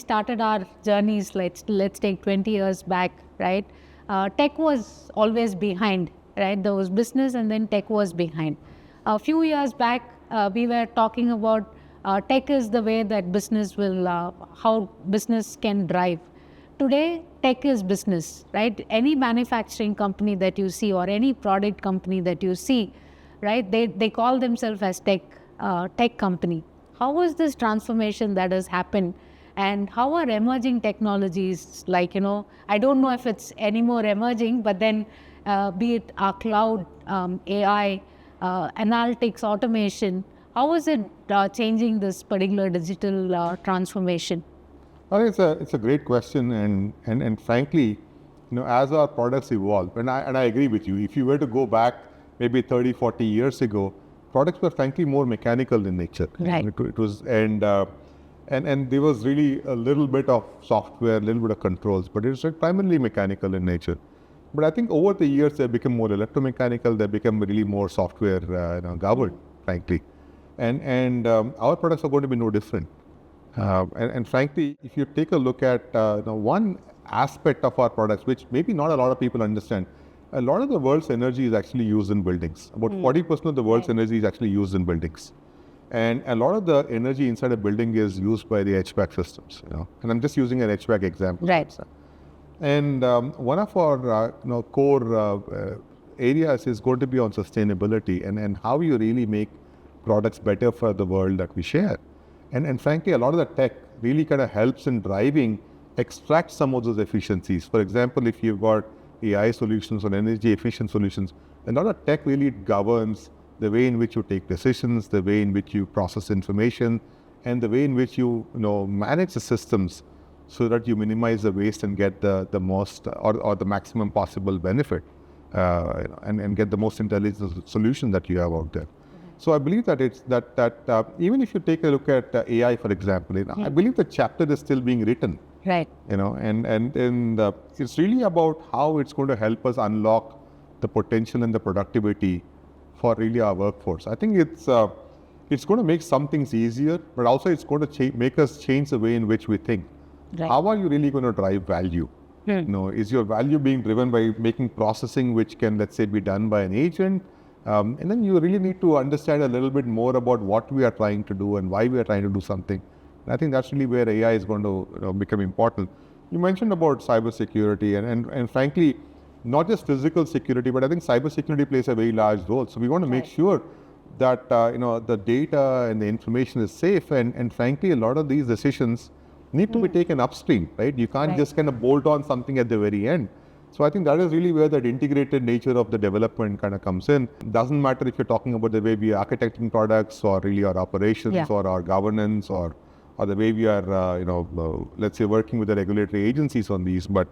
started our journeys, let's take 20 years back, right? Tech was always behind, right? There was business and then tech was behind. A few years back, we were talking about tech is the way that business will, how business can drive. Today, tech is business, right? Any manufacturing company that you see or any product company that you see, right? They call themselves as tech company. How is this transformation that has happened? And how are emerging technologies like, I don't know if it's any more emerging, but then be it our cloud, AI, analytics, automation, how is it changing this particular digital transformation? I think it's a great question, and frankly, as our products evolve, and I agree with you. If you were to go back maybe 30, 40 years ago, products were frankly more mechanical in nature. Right. It was, and there was really a little bit of software, a little bit of controls, but it was primarily mechanical in nature. But I think over the years they become more electromechanical. They become really more software governed, frankly, and our products are going to be no different. And frankly, if you take a look at one aspect of our products, which maybe not a lot of people understand, a lot of the world's energy is actually used in buildings. About 40% of the world's energy is actually used in buildings. And a lot of the energy inside a building is used by the HVAC systems, And I'm just using an HVAC example. Right. And one of our core areas is going to be on sustainability and how you really make products better for the world that we share. And frankly, a lot of the tech really kind of helps in extract some of those efficiencies. For example, if you've got AI solutions or energy efficient solutions, a lot of tech really governs the way in which you take decisions, the way in which you process information, and the way in which you manage the systems so that you minimize the waste and get the most or the maximum possible benefit, and get the most intelligent solution that you have out there. So I believe that it's that even if you take a look at AI, for example, I believe the chapter is still being written. Right. And it's really about how it's going to help us unlock the potential and the productivity for really our workforce. I think it's going to make some things easier, but also it's going to make us change the way in which we think. Right. How are you really going to drive value? Is your value being driven by making processing which can, let's say, be done by an agent? And then you really need to understand a little bit more about what we are trying to do and why we are trying to do something. And I think that's really where AI is going to become important. You mentioned about cybersecurity and frankly, not just physical security, but I think cybersecurity plays a very large role. So we want to make sure that the data and the information is safe. And frankly, a lot of these decisions need to be taken upstream, right? You can't just kind of bolt on something at the very end. So I think that is really where that integrated nature of the development kind of comes in. It doesn't matter if you're talking about the way we are architecting products or really our operations or our governance or the way we are, let's say working with the regulatory agencies on these. But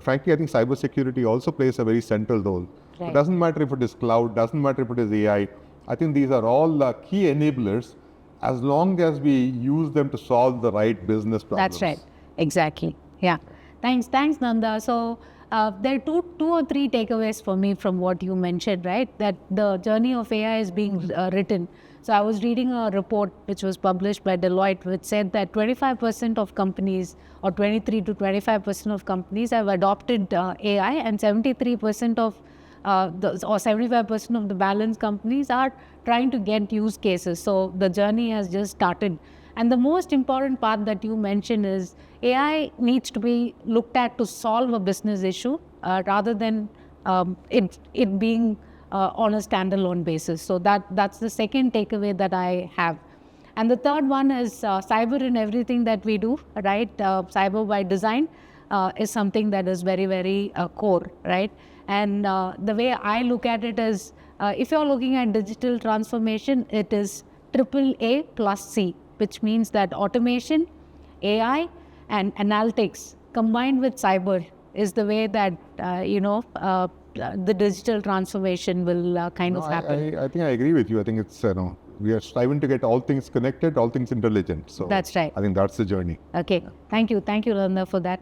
frankly, I think cybersecurity also plays a very central role. Right. It doesn't matter if it is cloud, doesn't matter if it is AI. I think these are all key enablers as long as we use them to solve the right business problems. That's right. Exactly. Yeah. Thanks, Nanda. So there are two or three takeaways for me from what you mentioned, right? That the journey of AI is being written. So I was reading a report which was published by Deloitte, which said that 25% of companies, or 23 to 25% of companies have adopted AI, and 73% of or 75% of the balance companies are trying to get use cases. So the journey has just started. And the most important part that you mentioned is AI needs to be looked at to solve a business issue rather than it being on a standalone basis. So that's the second takeaway that I have. And the third one is cyber in everything that we do, right? Cyber by design is something that is very, very core, right? And the way I look at it is, if you're looking at digital transformation, it is AAA plus C, which means that automation, AI, and analytics combined with cyber is the way that, the digital transformation will kind of happen. I think I agree with you. I think it's, we are striving to get all things connected, all things intelligent. So that's right. I think that's the journey. Okay. Thank you, Nanda, for that.